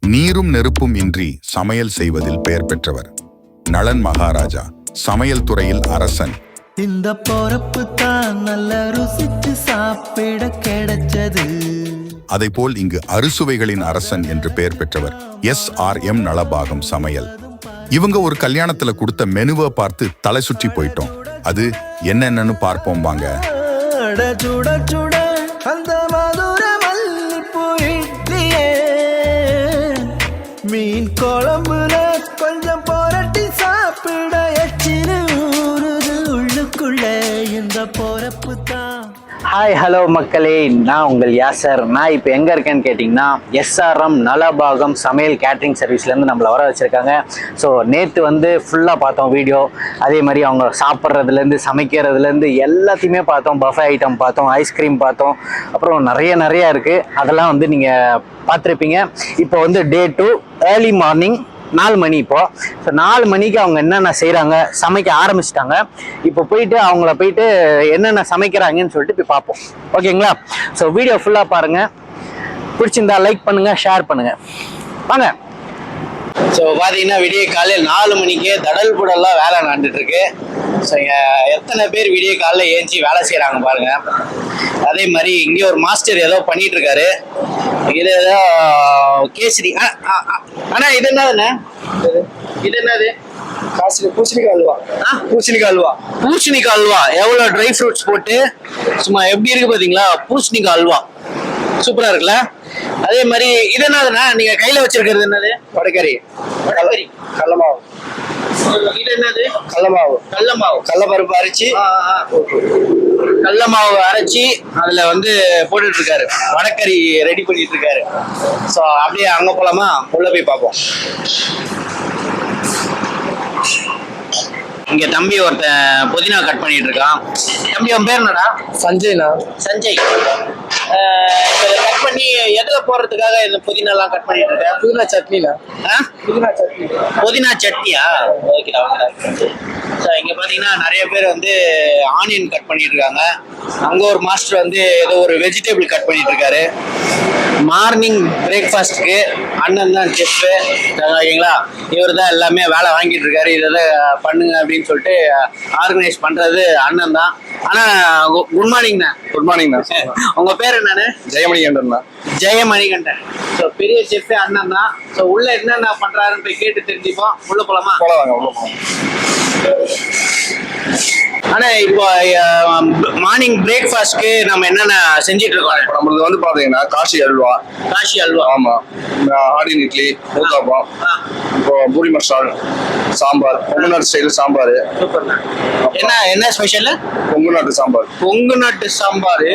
நீரும் நெருப்பும் இன்றி சமையல் செய்வதில் பெயர் பெற்றவர். நளன் மகாராஜா சமையல் துறையில் அரசன். இந்த பொறப்பு தான் நல்ல ருசித்து சாப்பிட கிடைச்சது. அதைப்போல் இங்கு அறுசுவைகளின் அரசன் என்று பெயர் பெற்றவர் SRM நலபாகம் சமையல். இவங்க ஒரு கல்யாணத்துல கொடுத்த மெனுவை பார்த்து தலை சுற்றி போயிட்டோம். அது என்னென்னு பார்ப்போம் வாங்க. சுட சுட அந்த மதுர மல்லிப்பூ இட்லியே, மீன் குழம்புல கொஞ்சம் புரட்டி சாப்பிட எச்சினு ஊறுது உள்ளுக்குள்ள இந்த பொறப்பு தான். ஹாய் ஹலோ மக்களே, நான் உங்கள் யாசர். நான் இப்போ எங்கே இருக்கேன்னு கேட்டிங்கன்னா SRM நலபாகம் சமையல் கேட்ரிங் சர்வீஸ்லேருந்து நம்மளை வர வச்சுருக்காங்க. ஸோ நேற்று வந்து ஃபுல்லாக பார்த்தோம் வீடியோ. அதே மாதிரி அவங்க சாப்பிட்றதுலேருந்து சமைக்கிறதுலேருந்து எல்லாத்தையுமே பார்த்தோம். பஃபே ஐட்டம் பார்த்தோம், ஐஸ்கிரீம் பார்த்தோம், அப்புறம் நிறையா இருக்குது. அதெல்லாம் வந்து நீங்கள் பார்த்துருப்பீங்க. இப்போ வந்து டே 2 ஏர்லி மார்னிங் 4 மணி. இப்போது ஸோ 4 மணிக்கு அவங்க என்னென்ன செய்கிறாங்க, சமைக்க ஆரம்பிச்சிட்டாங்க. இப்போ போயிட்டு அவங்கள போயிட்டு என்னென்ன சமைக்கிறாங்கன்னு சொல்லிட்டு போய் பார்ப்போம். ஓகேங்களா? ஸோ வீடியோ ஃபுல்லாக பாருங்கள். பிடிச்சிருந்தா லைக் பண்ணுங்கள், ஷேர் பண்ணுங்கள். வாங்க. ஸோ பார்த்தீங்கன்னா விடிய காலையில் 4 மணிக்கே தடல் புடல்லாம் வேலை நடந்துட்டுருக்கு. ஸோ இங்கே எத்தனை பேர் விடிய காலையில் ஏஞ்சி வேலை செய்கிறாங்க பாருங்கள். அதே மாதிரி இங்கே ஒரு மாஸ்டர் ஏதோ பண்ணிட்டு இருக்காரு. இது ஏதோ கேசரி. ஆனால் இது என்னதுண்ணே? இது என்னது? பூசணிக்காய் அல்வா. பூசணிக்காய் அல்வா எவ்வளோ ட்ரை ஃப்ரூட்ஸ் போட்டு சும்மா எப்படி இருக்கு பார்த்தீங்களா? பூசணிக்காய் அல்வா சூப்பராக இருக்குல்ல? அதே மாதிரி இது என்னதுண்ணா நீங்கள் கையில் வச்சிருக்கிறது என்னது? வடகரி கடலமாவு. இது என்னது? கடலமாவு கடலப்பருப்பு அரைச்சி, கடல மாவு அரைச்சி அதில் வந்து போட்டுட்டு இருக்காரு. வடக்கறி ரெடி பண்ணிட்டு இருக்காரு. ஸோ அப்படியே அங்கே போலாமா? உள்ள போய் பார்ப்போம். இங்க தம்பி ஒருத்தன் புதினா கட் பண்ணிட்டு இருக்கான். தம்பி அவன் பேர் என்னடா? சஞ்சய்ண்ணா. சஞ்சய். கட் பண்ணி எதுல போடுறதுக்காக இந்த புதினா எல்லாம் கட் பண்ணிட்டு இருக்க? புதினா சட்னிண்ணா. புதினா சட்னியா? ஓகேடா. ஸோ இங்கே பார்த்தீங்கன்னா நிறைய பேர் வந்து ஆனியன் கட் பண்ணிட்டு இருக்காங்க. அங்கே ஒரு மாஸ்டர் வந்து ஏதோ ஒரு வெஜிடபிள் கட் பண்ணிட்டு இருக்காரு. மார்னிங் பிரேக்ஃபாஸ்ட்டுக்கு அண்ணன் தான் செஃப்பு. ஓகேங்களா? இவர் தான் எல்லாமே வேலை வாங்கிட்டு இருக்காரு. இதெல்லாம் பண்ணுங்க அப்படின்னு சொல்லிட்டு ஆர்கனைஸ் பண்ணுறது அண்ணன் தான். ஆனால் குட் மார்னிங் தான். குட் மார்னிங் தான். உங்கள் பேர் என்னன்னு? ஜெயமணிகண்டன் தான். ஜெயமணிகண்டன். ஸோ பெரிய செஃப் அண்ணன் தான். ஸோ உள்ள என்னென்ன பண்றாருன்னு போய் கேட்டு தெரிஞ்சுப்போம். உள்ள போலாமா? போலாங்க, உள்ள போலாம். ஆனா இப்போ மார்னிங் பிரேக்ஃபாஸ்ட்க்கு நம்ம என்னென்ன செஞ்சுட்டு இருக்கோம்? இப்போ நம்மளுக்கு வந்து பாத்தீங்கன்னா காஷி அல்வா. காஷி அல்வா. ஆமா. ஆடின் இட்லி, ஊத்தாப்பம், இப்போ பூரி மசால், சாம்பார், கொங்கு நாட்டு ஸ்டைல் சாம்பார். என்ன என்ன ஸ்பெஷல்? கொங்கு நாட்டு சாம்பார். கொங்கு நாட்டு சாம்பார்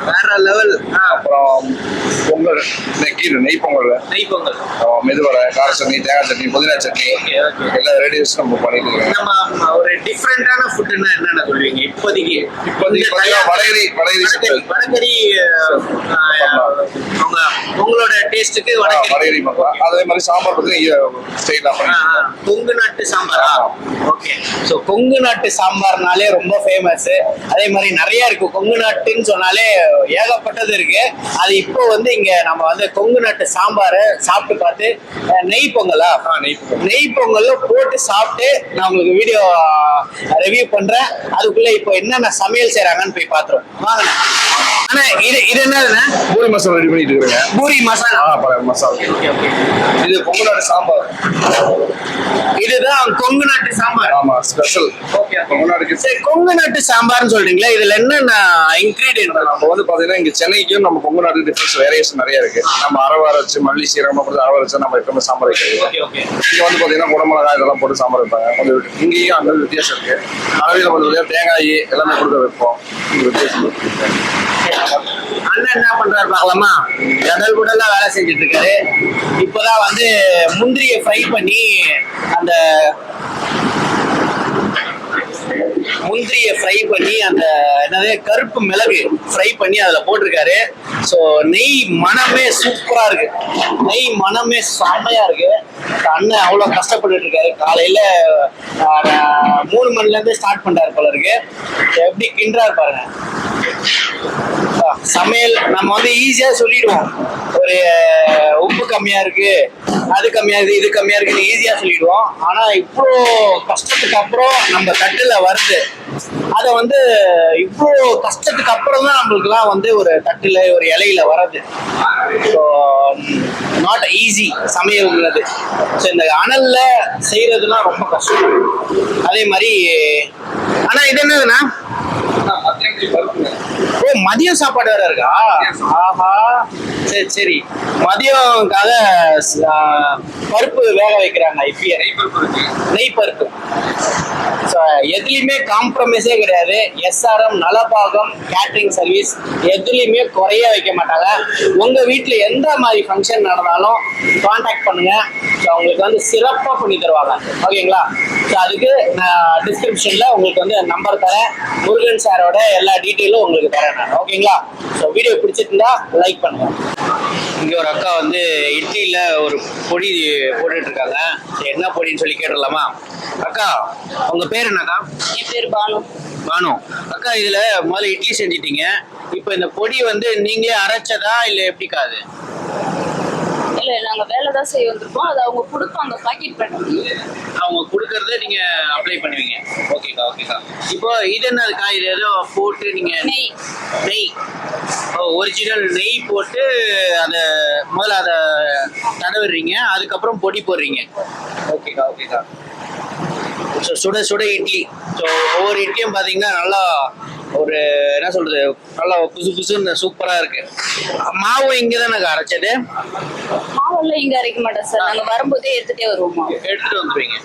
வேற லெவல். அப்புறம் பொங்கல், நெய் பொங்கல், மெதுவடை, கார சட்னி, தேங்காய் சட்னி, புதினா சட்னி, எல்லா ரெடியூஸ் நம்ம பண்ணிட்டு இருக்கோம். நம்ம ஒரு டிஃப்ரெண்டான ஃபுட்னா என்னென்ன சொல்லுவீங்க இப்போதைக்கு? வடகரி உங்களோட டேஸ்ட்டுக்கு வடகரி பண்ணலாம். அதே மாதிரி சாம்பார் பார்த்தீங்கன்னா ஸ்டைலா பண்ணிக்கலாம். கொங்கு நாட்டு சாம்பாரா? ஓகே. ஸோ கொங்கு நாட்டு சாம்பார்னாலே ரொம்ப ஃபேமஸ். அதே மாதிரி நிறைய இருக்கு. கொங்கு நாட்டுன்னு சொன்னாலே ஏகப்பட்டது இருக்கு. அது இப்போ வந்து இங்க நம்ம வந்து கொங்கு நாட்டு சாம்பாரை சாப்பிட்டு பார்த்து நெய் பொங்கலா? நெய் பொங்கல் போட்டு சாப்பிட்டு நான் உங்களுக்கு வீடியோ ரிவ்யூ பண்றேன். அதுக்குள்ள இப்போ என்னென்ன சமையல் செய்யறாங்கன்னு போய் பாத்துறோம். வாங்க. ஆனா இது என்னதுன்னா? பூரி மசாலா ரெடி பண்ணிட்டு இருக்காங்க. பூரி மசாலா. மசாலா. இது கொங்கு நாட்டு சாம்பார். இதுதான் கொங்கு நாட்டு சாம்பார். ஆமா, ஸ்பெஷல். ஓகே. கொங்கு நாட்டுக்கு சரி, கொங்கு நாட்டு சாம்பார்னு சொல்றீங்களா? இதுல என்னென்ன இன்கிரீடியன்ட்? நம்ம வந்து பாத்தீங்கன்னா இங்க சென்னைக்கும் நம்ம கொங்கு நாட்டு டிஃபரன்ஸ் வேரியேஷன் நிறைய இருக்கு. நம்ம அரவா வச்சு மல்லி சீரகம் போட்டு அரவா வச்சு நம்ம எப்பவுமே சாம்பார் வைக்கிறது. இங்க வந்து பாத்தீங்கன்னா குடமிளகாய் இதெல்லாம் போட்டு சாம்பார் வைப்பாங்க. கொஞ்சம் இங்கேயும் அந்த வித்தியாசம் இருக்கு. அளவில் கொஞ்சம் தேங்காய் எல்லாமே கொடுக்க வைப்போம். வித்தியாசம். அண்ணன் என்ன பண்றாரு பார்க்கலாமா? கடல் கூடலாம் வேலை செஞ்சுட்டு இருக்காரு. இப்போதான் வந்து முந்திரியை ஃப்ரை பண்ணி அந்த முந்திரியை ஃப்ரை பண்ணி அந்த என்னது கருப்பு மிளகு ஃப்ரை பண்ணி அதில் போட்டிருக்காரு. ஸோ நெய் மனமே சூப்பரா இருக்கு, நெய் மனமே செம்மையா இருக்கு. அண்ணன் அவ்வளோ கஷ்டப்பட்டு இருக்காரு, காலையில 3 மணிலேருந்து ஸ்டார்ட் பண்றாரு போல இருக்கு. எப்படி கிண்டாரு பாருங்க. சமையல் நம்ம வந்து ஈஸியா சொல்லிடுவோம், ஒரு உப்பு கம்மியா இருக்கு, அது கம்மியா இருக்கு, இது கம்மியா இருக்குன்னு ஈஸியா சொல்லிடுவோம். ஆனா இவ்வளோ கஷ்டத்துக்கு அப்புறம் நம்ம தட்டுல வருது, அதை வந்து இவ்வளோ கஷ்டத்துக்கு அப்புறம் தான் நம்மளுக்குலாம் வந்து ஒரு தட்டுல ஒரு இலையில வர்றது. ஸோ நாட் ஈஸி சமையல்ங்கிறது. ஸோ இந்த அனல்ல செய்யறதுலாம் ரொம்ப கஷ்டம். அதே மாதிரி ஆனா இது என்னதுன்னா ஓ மதியம் சாப்பாடு வேற இருக்கா? ஆஹா, சரி சரி. மதியம்காக பருப்பு வேக வைக்கிறாங்க. இப்பயே நெய் பருப்பு. ஸோ எதுலையுமே காம்ப்ரமைஸே கிடையாது. எஸ்ஆர்எம் நலபாகம் கேட்டரிங் சர்வீஸ் எதுலையுமே குறைய வைக்க மாட்டாங்க. உங்க வீட்டில் எந்த மாதிரி ஃபங்க்ஷன் நடந்தாலும் கான்டாக்ட் பண்ணுங்க. ஸோ அவங்களுக்கு வந்து சிறப்பாக பண்ணி தருவாங்க. ஓகேங்களா? ஸோ அதுக்கு நான் டிஸ்கிரிப்ஷனில் உங்களுக்கு வந்து நம்பர் தரேன், முருகன் சாரோட எல்லா டீட்டெயிலும் உங்களுக்கு தரேன் நான். ஓகேங்களா? ஸோ வீடியோ பிடிச்சிருந்தா லைக் பண்ணுங்க. இங்கே ஒரு அக்கா வந்து இட்லியில் ஒரு பொடி போட்டுட்டு இருக்காங்க. என்ன பொடின்னு சொல்லி கேட்டுடலாமா? அக்கா உங்க பேர் என்னக்கா? என் பேர் பானு. பானு அக்கா, இதுல முதல்ல இட்லி செஞ்சிட்டீங்க, இப்போ இந்த பொடி வந்து நீங்களே அரைச்சதா இல்லை எப்படிக்கா? அது இல்ல நாங்க வேலை தான் செய்ய வந்திருக்கோம், அது அவங்க கொடுப்பாங்க பாக்கெட் பண்ணி. அவங்க கொடுக்கறத நீங்க அப்ளை பண்ணுவீங்க. ஓகேக்கா ஓகேக்கா. இப்போ இது என்னதுக்கா? இது ஏதோ போட்டு நீங்க நெய் நெய் ஒரிஜினல் நெய் போட்டு அதை முதல்ல அதை தடவிடுறீங்க, அதுக்கப்புறம் பொடி போடுறீங்க. ஓகேக்கா ஓகேக்கா. ஸோ சுட சுட இட்லி. ஸோ ஒவ்வொரு இட்லியும் பார்த்தீங்கன்னா நல்லா ஒரு என்ன சொல்றது, நல்லா புசு புசுன்னு சூப்பராக இருக்கு. மாவு இங்கே தானே அரைச்சது? மாவெல்லாம் இங்க அரைக்க மாட்டோம் சார், நாங்க வரும்போதே எடுத்துட்டே வருவோம் மாவு. எடுத்துட்டு வந்துருவீங்க.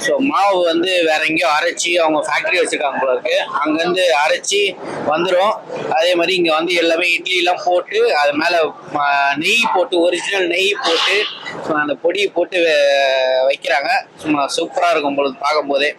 ஸோ மாவு வந்து வேற எங்கேயோ அரைச்சி அவங்க ஃபேக்ட்ரி வச்சிருக்காங்க போல இருக்கு, அங்கேருந்து அரைச்சி வந்துடும். அதே மாதிரி இங்கே வந்து எல்லாமே இட்லிலாம் போட்டு அது மேலே நெய் போட்டு ஒரிஜினல் நெய் போட்டு அந்த பொடியை போட்டு வைக்கிறாங்க. சும்மா சூப்பராக இருக்கும் பொழுது பார்க்கும்போதே.